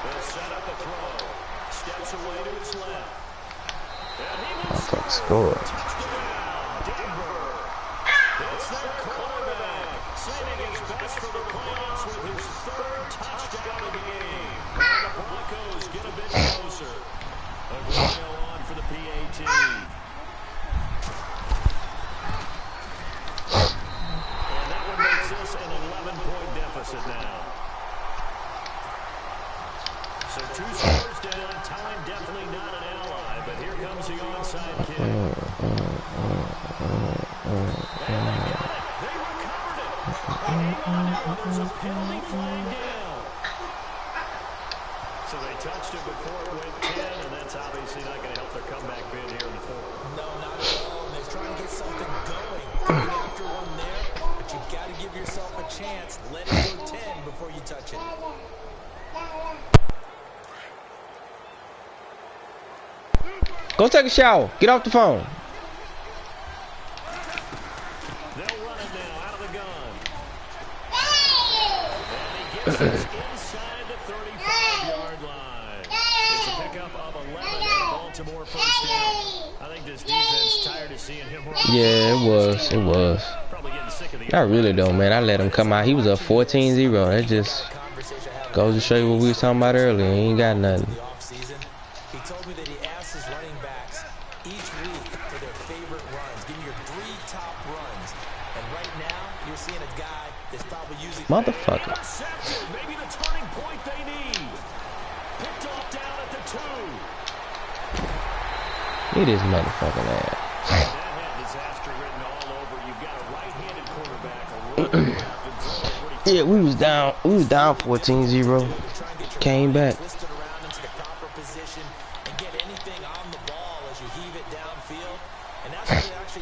They'll set up a throw. Steps away to his left. And he will score. Touchdown, Denver. It's their quarterback, saving his best for the playoffs with his 3rd touchdown of the game. And the Broncos get a bit closer. Aguayo on for the PAT. And that one makes this an 11-point deficit now. So 2 scores down. Time definitely not an ally, but here comes the onside kick. And they got it. They recovered it. Hang on now. There's a penalty flag down. So they touched it before it went 10, and that's obviously not going to help their comeback bid here in the 4th. No, not at all. They're trying to get something going. Coming after one there, but you've got to give yourself a chance. Let it go 10 before you touch it. Go take a shower. Get off the phone. They'll run it now out of the gun. And he gets us inside the 35-yard line. It's a pickup of 11 and Baltimore first down. I think this defense tired of seeing him run. Yeah, it was. It was. Probably getting sick of the Not really though, man. I let him come out. He was up 14-0. That just goes to show you what we was talking about earlier. He ain't got nothing. He told me that he asked his running backs each week for their favorite runs. Give me your 3 top runs. And right now, you're seeing a guy that's probably using... Motherfucker. Maybe the turning point they need. Picked off down at the 2. It is motherfucking ass. That had disaster written all over. You've got a right-handed quarterback. Yeah, we was down 14-0. Came back.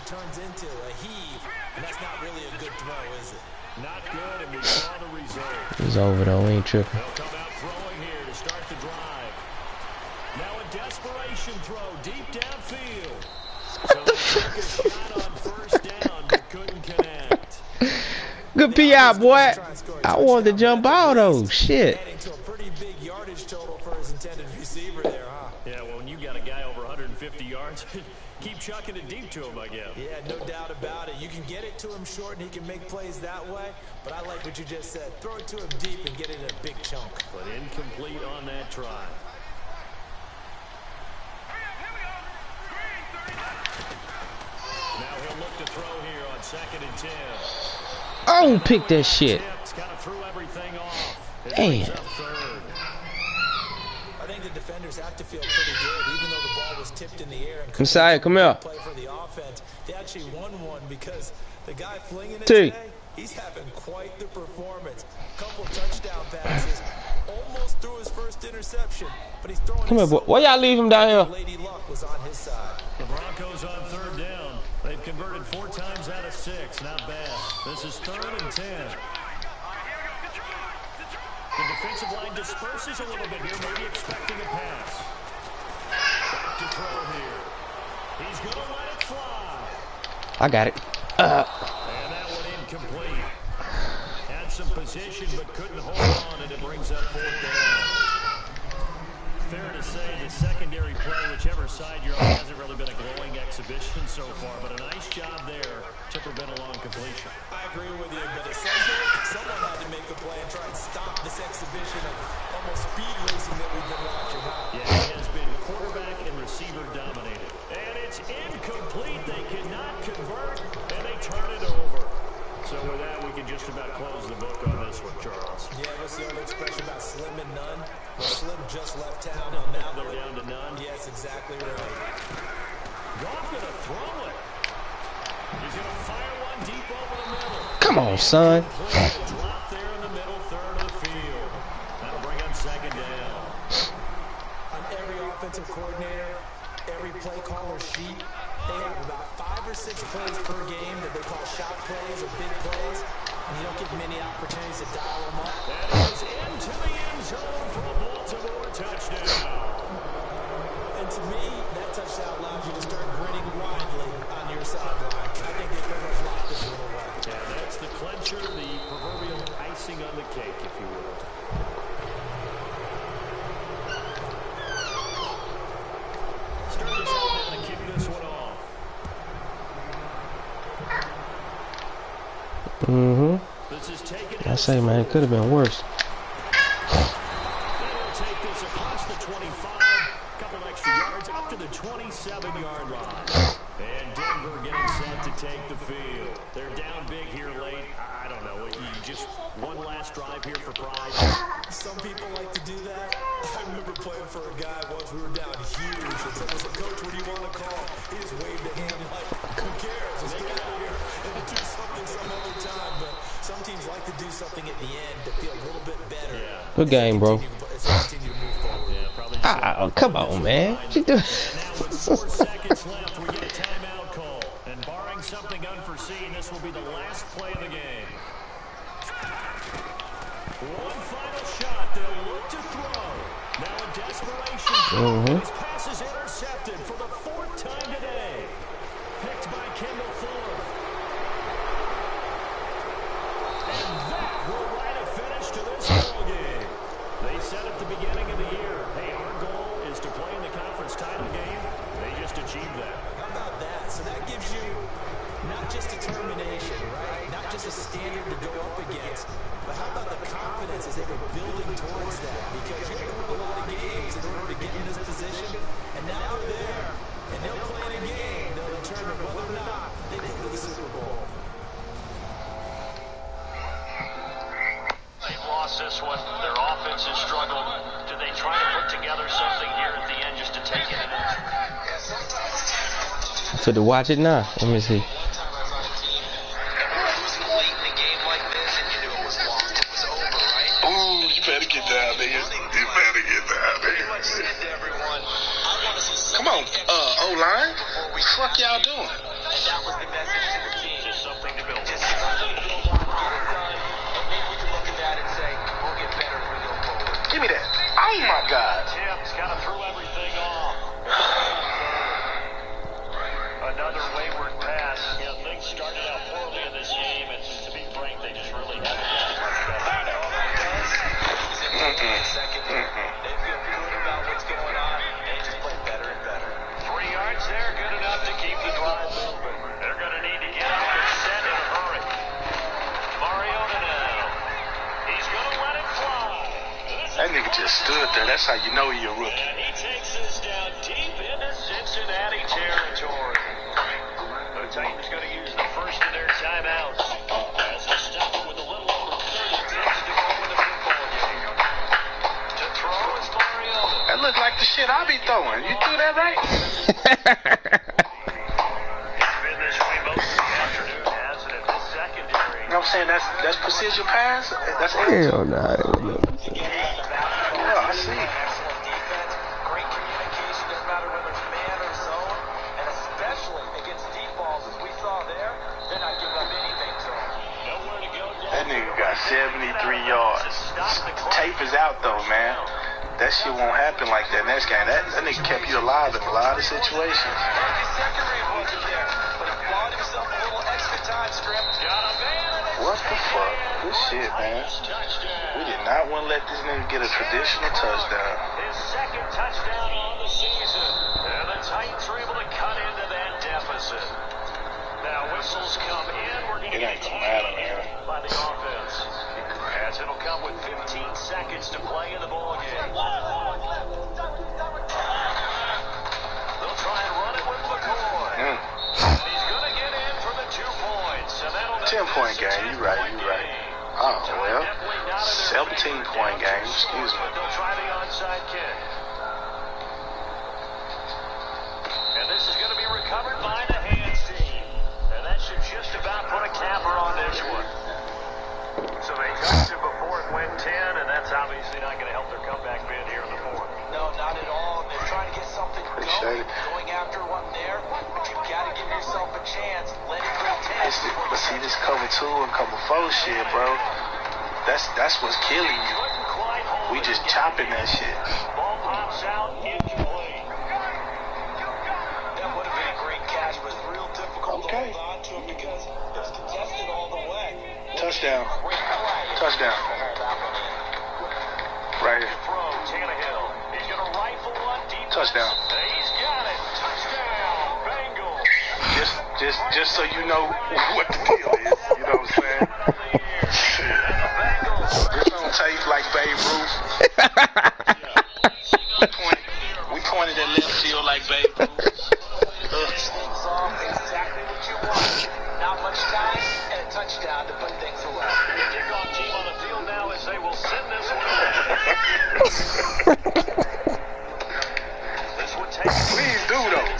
Turns into a heave, and that's not really a good throw, is it? Not good, and we saw the result. It's over though, we ain't tripping. They'll come out throwing here to start the drive. Now a desperation throw deep downfield. So they took a shot on first down, but couldn't connect. Good PI, boy. I wanted to jump out though. Shit. Adding to a pretty big yardage total for his intended receiver there, huh? Yeah, well, when you got a guy over 150 yards, keep chucking it deep to him, I guess. Yeah, no doubt about it. You can get it to him short and he can make plays that way, but I like what you just said. Throw it to him deep and get it in a big chunk. But incomplete on that try. Now he'll look to throw here on 2nd and 10. I don't pick that shit. Kind of threw everything off. Damn. I think the defenders have to feel pretty good, even though the ball was tipped in the air. And Messiah, come here. Play for the offense. They actually won one because the guy flinging it T. today, he's having quite the performance. Couple touchdown passes, almost threw his first interception, but he's throwing. Come here, boy. Why y'all leave him down here? Lady Luck was on his side. The Broncos on 3rd down. They've converted 4 times out of 6. Not bad. This is 3rd and 10. The defensive line disperses a little bit here, maybe expecting a pass. Back to throw here. He's going to let it fly. I got it. And that one incomplete. Had some position, but couldn't hold on, and it brings up 4th down. Fair to say the secondary play, whichever side you're on, hasn't really been a glowing exhibition so far, but a nice job there to prevent a long completion. I agree with you, but essentially, someone had to make a play and try and stop this exhibition of almost speed racing that we've been watching. Yeah, it has been quarterback and receiver dominated. And it's incomplete. They cannot convert, and they turn it over. So with that, we can just about close the book on this one, Charles. Yeah, what's the other expression about slim and none? Well, Slim just left town on that one. They're down to none. Yes, exactly right. Goff going to throw it. He's going to fire one deep over the middle. Come on, son. Drop there in the middle third of the field. That'll bring up 2nd down. On every offensive coordinator, every play caller sheet, they have about 5 or 6 plays per game that they call shot plays or big plays, and you don't get many opportunities to dial them up. That is into the end zone for a Baltimore touchdown. And to me, that touchdown allows you to start grinning widely on your sideline. I think they pretty much locked this one away. Yeah, that's the clincher, the proverbial icing on the cake, if you will. Start this out now to kick this one off. This is taken. I say, man, it could have been worse. They'll take this across the 25, couple extra yards up to the 27-yard line. And Denver getting set to take the field. They're down big here late. I don't know. You just one last drive here for pride. Some people like to do that. I remember playing for a guy once. We were down huge. And someone said, "Coach, what do you want to call?" He just waved a hand like, "Who cares? Let's get out of here and do something some other time." But some teams like to do something at the end to feel a little bit better. Yeah. Good game, bro. Continue to move forward. Yeah, probably Come on, man. What you doing? And now with 4 seconds left, we get a timeout call. And barring something unforeseen, this will be the last play of the game. One final shot. They'll look to throw. Now in desperation, his pass is intercepted for the 4th time today. Picked by Kendall Fuller. And that will write a finish to this ball game. They said at the beginning of the year, hey, our goal is to play in the conference title game. They just achieved that. How about that? So that gives you not just determination, right? Not just a standard to go up against, but how about the confidence as they were building towards that? Because you have a lot of games in order to get in this position, and now they're there, and they'll play in a game. They'll determine whether or not they go to the Super Bowl. They've lost this one. Their offense has struggled. Do they try to put together something here at the end just to take it in? So to watch it now. Let me see. Ooh, you better get down, nigga. You better get down, nigga. Come on, O-line. What the fuck y'all doing? That was the message to the team. Just something to build. Give me that. Oh my God. Tim's kind of threw everything off. Another wayward pass. Yeah, things started out poorly in this game, and to be frank, they just really haven't gotten much better. They feel good about what's going on. They just play better and better. 3 yards there, good enough to keep the drive moving. They're going to need to get out and set in a hurry. Mariota now. He's going to let it fly. That nigga just stood there. That's how you know he a rookie. And he takes this down deep into Cincinnati territory. The Titans going to use the first of their timeouts as they stop it with a little over 30 seconds to go in the football game. To throw is Mariota. That looked like the shit I be throwing. You threw that right? It's been this way most of the afternoon, hasn't it? The secondary. You know what I'm saying? That's precision pass. That's Hell nah. Yeah, I see. Excellent defense, great communication, doesn't matter whether it's man or zone, and especially against deep balls, as we saw there, they're not giving up anything to them. Nowhere to go. That nigga got 73 yards. Tape is out though, man. That shit won't happen like that next game. That nigga kept you alive in a lot of situations. What the fuck? Good shit, man. We did not want to let this nigga get a traditional touchdown. His second touchdown on the season. And the Titans were able to cut into that deficit. Now whistles come in. We're going to It ain't gonna matter, man. by the offense. As it'll come with 15 seconds to play in the ball game. They'll try and run it with McCoy. He's going to get in for the 2 points. And that'll 10-point game. You right. Oh, well. 17-point game. Excuse me. They'll try the onside kick. And this is going to be recovered by the hands team. And that should just about put a capper on this one. So they touched it before it went 10, and that's obviously not going to help their comeback bid here in the 4th. No, not at all. They're trying to get something going 2 and cover 4 shit, bro. That's what's killing you. We just chopping that shit. Ball pops out, incomplete. That would have been a great catch, but it's real difficult to hold on to him because it was contested all the way. Touchdown. Touchdown. Right here. Throw, Tannehill. He's going to rifle one deep. Touchdown. He's got it. Touchdown, Bengals. Just so you know what the deal is. You know what I'm saying? This on tape like Babe Ruth. We pointed at left field like Babe Ruth. Exactly what you want. Not much time and a touchdown to put things away. The kickoff team on the field now as they will send this one over. This would take. Please do though.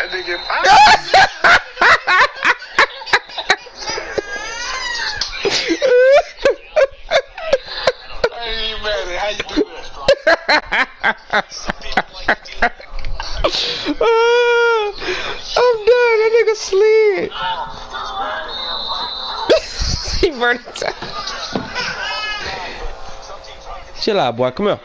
And they get. How you do that? I'm done. That nigga slid. He burned it. Chill out, boy. Come here.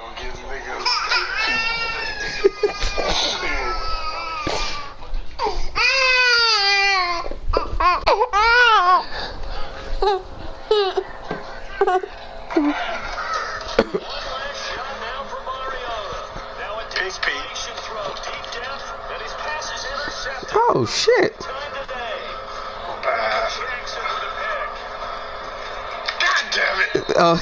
Oh shit! God damn it! Oh.